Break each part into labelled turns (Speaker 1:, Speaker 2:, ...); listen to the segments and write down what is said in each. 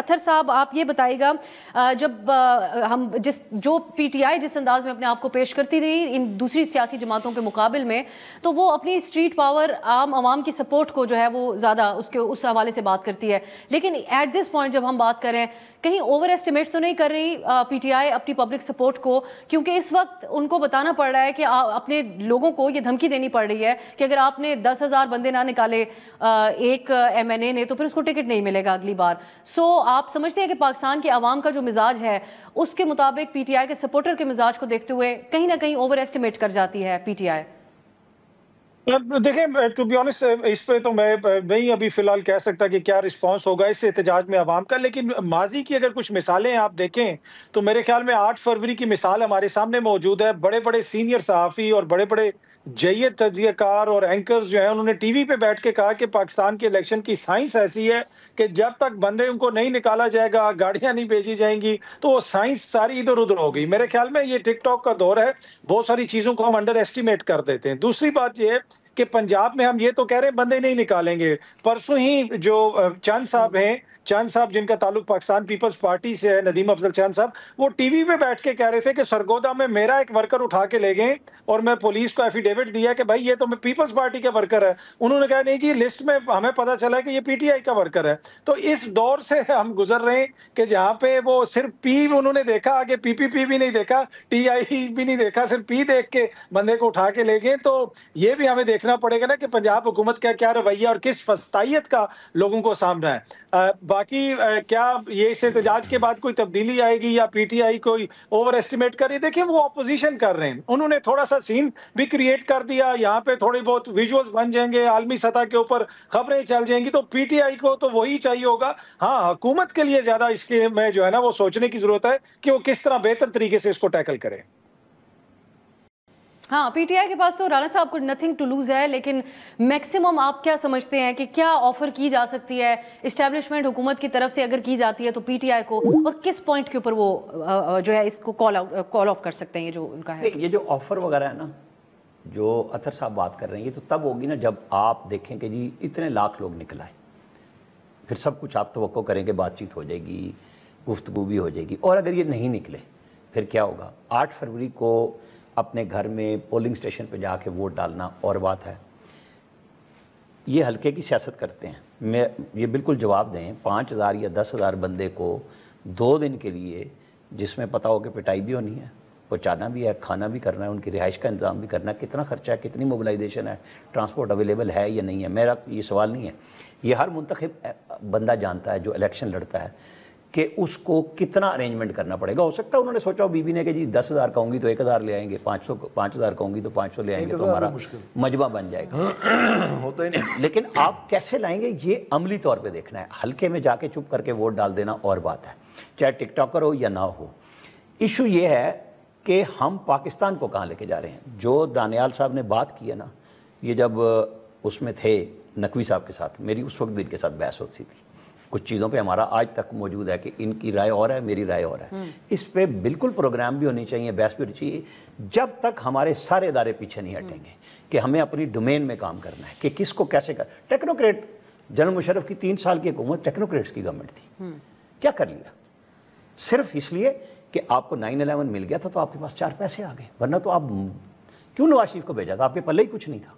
Speaker 1: اطہر صاحب آپ یہ بتائیے گا, جب ہم جو پی ٹی آئی جس انداز میں اپنے آپ کو پیش کرتی رہی ان دوسری سیاسی جماعتوں کے مقابل میں, تو وہ اپنی اسٹریٹ پاور عام عوام کی سپورٹ کو جو ہے وہ زیادہ اس حوالے سے بات کرتی ہے. لیکن ایٹ دس پوائنٹ جب ہم بات کریں, کہیں اوور ایسٹیمیٹ تو نہیں کر رہی پی ٹی آئی اپنی پبلک سپورٹ کو, کیونکہ اس وقت ان کو بتانا پڑ رہا ہے کہ اپنے لوگوں کو یہ دھمکی دینی پڑ رہی ہے کہ اگر آپ نے 10,000 بندے نہ نکالے ایک ایم این اے نے تو پھر اس کو ٹکٹ نہیں ملے گا اگلی بار. سو آپ سمجھتے ہیں کہ پاکستان کے عوام کا جو مزاج ہے اس کے مطابق پی ٹی آئی کے سپورٹر کے مزاج کو دیکھتے ہوئے کہیں نہ کہیں اوور ایسٹیمیٹ کر جاتی ہے پی ٹی آئی؟
Speaker 2: دیکھیں, ٹو بی آنسٹ اس پہ تو میں نہیں ابھی فی الحال کہہ سکتا کہ کیا رسپانس ہوگا اس احتجاج میں عوام کا, لیکن ماضی کی اگر کچھ مثالیں آپ دیکھیں تو میرے خیال میں 8 فروری کی مثال ہمارے سامنے موجود ہے. بڑے بڑے سینئر صحافی اور بڑے بڑے جید تجزیہ کار اور اینکرز جو ہیں انہوں نے ٹی وی پہ بیٹھ کے کہا کہ پاکستان کے الیکشن کی سائنس ایسی ہے کہ جب تک بندے ان کو نہیں نکالا جائے گا, گاڑیاں نہیں بھیجی جائیں گی, تو وہ سائنس ساری ادھر ادھر ہو گئی. میرے خیال میں یہ ٹک ٹاک کا دور ہے, بہت ساری چیزوں کو ہم انڈر ایسٹیمیٹ کر دیتے ہیں. دوسری بات یہ ہے کہ پنجاب میں ہم یہ تو کہہ رہے ہیں بندے نہیں نکالیں گے. پرسوں ہی جو چند صاحب ہیں, چند صاحب جن کا تعلق پاکستان پیپلز پارٹی سے ہے, ندیم افضل چند صاحب, وہ ٹی وی پہ بیٹھ کے کہہ رہے تھے کہ سرگودا میں میرا ایک ورکر اٹھا کے لے گئے اور میں پولیس کو ایفیڈیوٹ دیا کہ بھائی یہ تو پیپلز پارٹی کا ورکر ہے. انہوں نے کہا نہیں جی لسٹ میں ہمیں پتا چلا کہ یہ پی ٹی آئی کا ورکر ہے. تو اس دور سے ہم گزر رہے ہیں کہ جہاں پہ وہ صرف پی انہوں نے دیکھا, آگے پی پی پی بھی نہیں دیکھا, ٹی آئی بھی نہیں دیکھا, صرف پی دیکھ کے بندے کو اٹھا کے لے گئے. تو یہ بھی ہمیں دیکھنا پڑے گا نا کہ پنجاب حکومت کا کیا رویہ اور کس فسطائیت کا لوگوں کو سامنا ہے. باقی کیا یہ اس احتجاج کے بعد کوئی تبدیلی آئے گی یا پی ٹی آئی کوئی اوور ایسٹیمیٹ کر رہی ہے؟ دیکھیں وہ اپوزیشن کر رہے ہیں, انہوں نے تھوڑا سا سین بھی کریٹ کر دیا, یہاں پہ تھوڑی بہت ویژولز بن جائیں گے, عالمی سطح کے اوپر خبریں چل جائیں گی, تو پی ٹی آئی کو تو وہی چاہیے ہوگا. ہاں حکومت کے لیے زیادہ اس کے میں جو ہے نا وہ سوچنے کی ضرورت ہے کہ وہ کس طرح بہتر طریقے سے اس کو ٹیکل کرے.
Speaker 1: ہاں پی ٹی آئی کے پاس تو رانا صاحب کو نتھنگ ٹو لوز ہے, لیکن میکسیمم آپ کیا سمجھتے ہیں کہ کیا آفر کی جا سکتی ہے اسٹیبلشمنٹ حکومت کی طرف سے اگر کی جاتی ہے تو پی ٹی آئی کو, اور کس پوائنٹ کے اوپر وہ جو ہے اس کو کال آف کر سکتے ہیں یہ جو ان کا ہے؟
Speaker 3: یہ جو آفر وغیرہ ہے نا جو اطہر صاحب بات کر رہے ہیں, یہ تو تب ہوگی نا جب آپ دیکھیں کہ جی اتنے لاکھ لوگ نکل آئے, پھر سب کچھ آپ توقع کریں کہ بات چیت ہو جائے گی, گفتگو بھی ہو جائے گی. اور اگر یہ نہیں نکلے پھر کیا ہوگا؟ 8 فروری کو اپنے گھر میں پولنگ اسٹیشن پہ جا کے ووٹ ڈالنا اور بات ہے. یہ ہلکے کی سیاست کرتے ہیں. میں یہ بالکل جواب دیں, 5,000 یا 10,000 بندے کو 2 دن کے لیے, جس میں پتہ ہو کہ پٹائی بھی ہونی ہے, پہنچانا بھی ہے, کھانا بھی کرنا ہے, ان کی رہائش کا انتظام بھی کرنا ہے, کتنا خرچہ ہے, کتنی موبلائزیشن ہے, ٹرانسپورٹ اویلیبل ہے یا نہیں ہے, میرا یہ سوال نہیں ہے. یہ ہر منتخب بندہ جانتا ہے جو الیکشن لڑتا ہے کہ اس کو کتنا ارینجمنٹ کرنا پڑے گا. ہو سکتا ہے انہوں نے سوچا ہو بی بی نے کہ جی 10,000 کہوں گی تو 1,000 لے آئیں گے, 5,000 کہوں گی تو 500 لے آئیں گے, تو ہمارا مجمع بن جائے گا. ہوتا ہی نہیں. لیکن آپ کیسے لائیں گے یہ عملی طور پہ دیکھنا ہے. ہلکے میں جا کے چپ کر کے ووٹ ڈال دینا اور بات ہے, چاہے ٹک ٹاکر ہو یا نہ ہو. ایشو یہ ہے کہ ہم پاکستان کو کہاں لے کے جا رہے ہیں. جو دانیال صاحب نے بات کی ہے نا, یہ جب اس میں تھے نقوی صاحب کے ساتھ, میری اس وقت بھی ان کے ساتھ بحث ہوتی تھی. کچھ چیزوں پہ ہمارا آج تک موجود ہے کہ ان کی رائے اور ہے, میری رائے اور ہے. اس پہ بالکل پروگرام بھی ہونی چاہیے, بحث بھی ہونی چاہیے, جب تک ہمارے سارے ادارے پیچھے نہیں ہٹیں گے کہ ہمیں اپنی ڈومین میں کام کرنا ہے کہ کس کو کیسے کر. ٹیکنوکریٹ, جنرل مشرف کی 3 سال کی حکومت ٹیکنوکریٹس کی گورنمنٹ تھی. کیا کر لیا؟ صرف اس لیے کہ آپ کو 9/11 مل گیا تھا تو آپ کے پاس 4 پیسے آ گئے, ورنہ تو آپ کیوں نواز شریف کو بھیجا تھا؟ آپ کے پلے ہی کچھ نہیں تھا.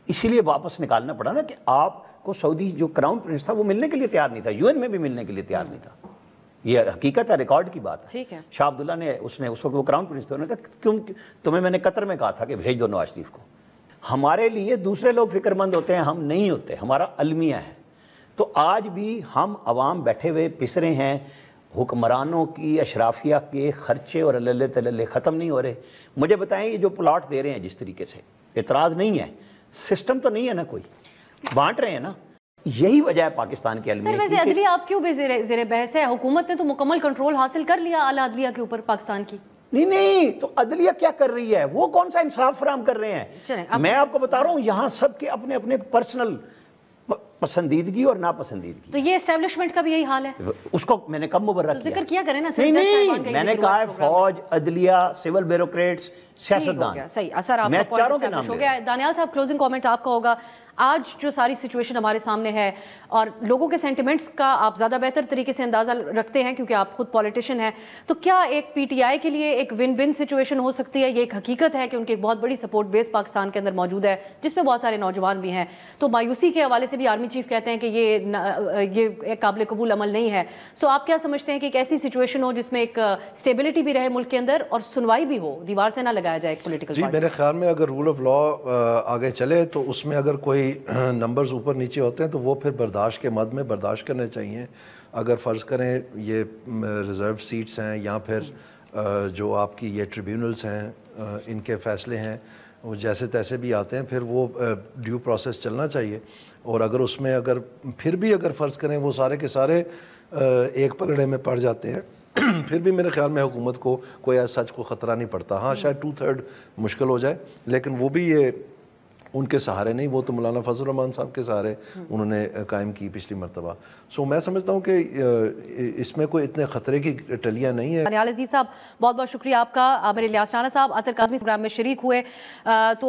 Speaker 3: اسی لیے واپس نکالنا پڑا نا کہ آپ کو سعودی جو کراؤن پرنس تھا وہ ملنے کے لیے تیار نہیں تھا, یو این میں بھی ملنے کے لیے تیار نہیں تھا. یہ حقیقت ہے, ریکارڈ کی بات ہے. شاہ عبداللہ نے اس وقت وہ کراؤن پرنس تھے, انہوں نے کہا کیوں تمہیں میں نے قطر میں کہا تھا کہ بھیج دو نواز شریف کو. ہمارے لیے دوسرے لوگ فکر مند ہوتے ہیں, ہم نہیں ہوتے, ہمارا المیہ ہے. تو آج بھی ہم عوام بیٹھے ہوئے پس رہے ہیں, حکمرانوں کی اشرافیہ کے خرچے اور اللہ تللے ختم نہیں ہو رہے. مجھے بتائیں یہ جو پلاٹ دے رہے ہیں جس طریقے سے, اعتراض نہیں ہے, سسٹم تو نہیں ہے نا, کوئی بانٹ رہے ہیں نا. یہی وجہ ہے پاکستان کے
Speaker 1: سر ویسے عدلیہ آپ کیوں زیر بحث ہے؟ حکومت نے تو مکمل کنٹرول حاصل کر لیا اعلیٰ عدلیہ کے اوپر پاکستان کی.
Speaker 3: نہیں تو عدلیہ کیا کر رہی ہے, وہ کون سا انصاف فراہم کر رہے ہیں؟ میں آپ کو بتا رہا ہوں یہاں سب کے اپنے اپنے پرسنل پسندیدگی اور ناپسندیدگی.
Speaker 1: تو یہ اسٹیبلشمنٹ کا بھی یہی حال ہے.
Speaker 3: اس کو میں نے کب مبرہ کیا؟
Speaker 1: ذکر کیا کریں نا.
Speaker 3: نہیں میں نے کہا ہے فوج, عدلیہ, سول بیوروکریٹس, سیاستدان.
Speaker 1: صحیح. سر آپ کا پوائنٹ ہو گیا. دانیال صاحب کلوزنگ کامنٹ آپ کا ہوگا. آج جو ساری سچویشن ہمارے سامنے ہے اور لوگوں کے سینٹیمنٹس کا آپ زیادہ بہتر طریقے سے اندازہ رکھتے ہیں کیونکہ آپ خود پولیٹیشین ہیں، تو کیا ایک پی ٹی آئی کے لیے ایک ون ون سچویشن ہو سکتی ہے؟ یہ ایک حقیقت ہے کہ ان کی ایک بہت بڑی سپورٹ بیس پاکستان کے اندر موجود ہے جس میں بہت سارے نوجوان بھی ہیں، تو مایوسی کے حوالے سے بھی آرمی چیف کہتے ہیں کہ یہ قابل قبول عمل نہیں ہے. سو آپ کیا سمجھتے ہیں کہ ایک ایسی سچویشن ہو جس میں ایک اسٹیبلٹی بھی رہے ملک کے اندر اور سنوائی بھی ہو، دیوار سے نہ لگایا جائے ایک پولیٹیکل
Speaker 4: جی میرے خیال میں اگر رول آف لا آگے چلے تو اس میں اگر کوئی نمبرز اوپر نیچے ہوتے ہیں تو وہ پھر برداشت کے مد میں برداشت کرنے چاہیے. اگر فرض کریں یہ ریزرو سیٹس ہیں یا پھر جو آپ کی یہ ٹریبیونلز ہیں ان کے فیصلے ہیں وہ جیسے تیسے بھی آتے ہیں، پھر وہ ڈیو پروسیس چلنا چاہیے. اور اگر اس میں اگر پھر بھی اگر فرض کریں وہ سارے کے سارے ایک پلڑے میں پڑ جاتے ہیں پھر بھی میرے خیال میں حکومت کو کوئی ایسا سچ کو خطرہ نہیں پڑتا. ہاں شاید 2/3 مشکل ہو جائے لیکن وہ بھی یہ ان کے سہارے نہیں، وہ تو مولانا فضل الرحمان صاحب کے سہارے انہوں نے قائم کی پچھلی مرتبہ. سو میں سمجھتا ہوں کہ اس میں کوئی اتنے خطرے کی ٹلیاں نہیں ہیں.
Speaker 1: نیال عزیز صاحب بہت بہت شکریہ آپ کا. میرے الیاس رانا صاحب عطر کاظمی پروگرام میں شریک ہوئے. تو